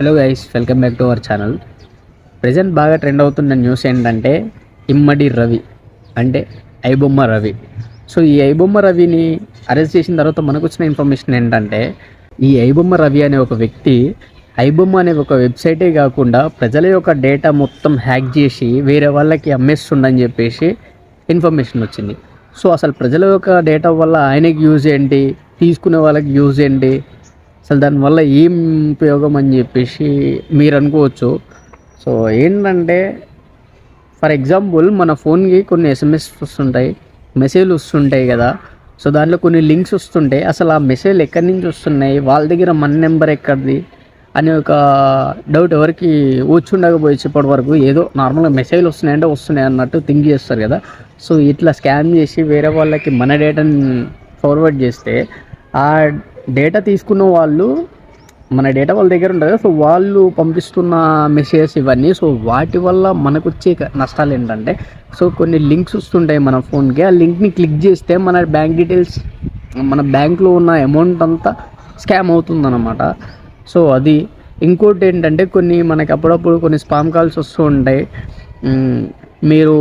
Hello guys, welcome back to our channel. Present బాగా trend అవుతున్న news ఏంటంటే ఇమ్మడి రవి అంటే ఐబొమ్మ రవి. సో ఈ ఐబొమ్మ రవిని అరెస్ట్ చేసిన తర్వాత మనకు వచ్చిన ఇన్ఫర్మేషన్ ఏంటంటే ఈ ఐబొమ్మ రవి అనే ఒక వ్యక్తి ఐబొమ్మ అనే ఒక వెబ్సైటే కాకుండా ప్రజల యొక్క డేటా మొత్తం హ్యాక్ చేసి వేరే వాళ్ళకి అమ్మేస్తుండని చెప్పేసి ఇన్ఫర్మేషన్ వచ్చింది. సో అసలు ప్రజల యొక్క డేటా వల్ల ఆయనకి యూజ్ ఏంటి, తీసుకునే వాళ్ళకి యూజ్ ఏంటి, అసలు దానివల్ల ఏం ఉపయోగం అని చెప్పేసి మీరు అనుకోవచ్చు. సో ఏంటంటే ఫర్ ఎగ్జాంపుల్ మన ఫోన్కి కొన్ని ఎస్ఎంఎస్ వస్తుంటాయి, మెసేజ్లు వస్తుంటాయి కదా. సో దాంట్లో కొన్ని లింక్స్ వస్తుంటాయి. అసలు ఆ మెసేజ్లు ఎక్కడి నుంచి వస్తున్నాయి, వాళ్ళ దగ్గర మన నెంబర్ ఎక్కడిది అనే ఒక డౌట్ ఎవరికి వచ్చుండకపోవచ్చు ఇప్పటి వరకు. ఏదో నార్మల్గా మెసేజ్లు వస్తున్నాయంటే వస్తున్నాయి అన్నట్టు థింక్ చేస్తారు కదా. సో ఇట్లా స్కామ్ చేసి వేరే వాళ్ళకి మన డేటాని ఫార్వర్డ్ చేస్తే ఆ డేటా తీసుకున్న వాళ్ళు, మన డేటా వాళ్ళ దగ్గర ఉంటుంది. సో వాళ్ళు పంపిస్తున్న మెసేజెస్ ఇవన్నీ. సో వాటి వల్ల మనకు వచ్చే నష్టాలు ఏంటంటే, సో కొన్ని లింక్స్ వస్తుంటాయి మన ఫోన్కి. ఆ లింక్ని క్లిక్ చేస్తే మన బ్యాంక్ డీటెయిల్స్, మన బ్యాంక్లో ఉన్న అమౌంట్ అంతా స్కామ్ అవుతుందన్నమాట. సో అది. ఇంకోటి ఏంటంటే మనకి అప్పుడప్పుడు కొన్ని స్పామ్ కాల్స్ వస్తూ ఉంటాయి. మీరు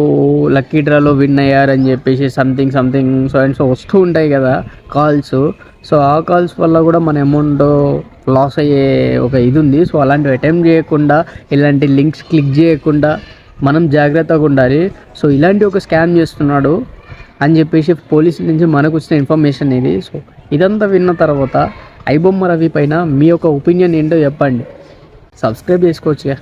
లక్కీ డ్రాలో విన్ అయ్యారని చెప్పేసి సంథింగ్ సో అండ్ సో వస్తూ ఉంటాయి కదా కాల్స్. సో ఆ కాల్స్ వల్ల కూడా మన అమౌంట్ లాస్ అయ్యే ఒక ఇది ఉంది. సో అలాంటివి అటెంప్ట్ చేయకుండా, ఇలాంటి లింక్స్ క్లిక్ చేయకుండా మనం జాగ్రత్తగా ఉండాలి. సో ఇలాంటి ఒక స్కామ్ చేస్తున్నాడు అని చెప్పేసి పోలీసుల నుంచి మనకు వచ్చిన ఇన్ఫర్మేషన్ ఇది. సో ఇదంతా విన్న తర్వాత ఐబొమ్మ రవి పైన మీ యొక్క ఒపీనియన్ ఏంటో చెప్పండి. సబ్స్క్రైబ్ చేసుకోవచ్చు.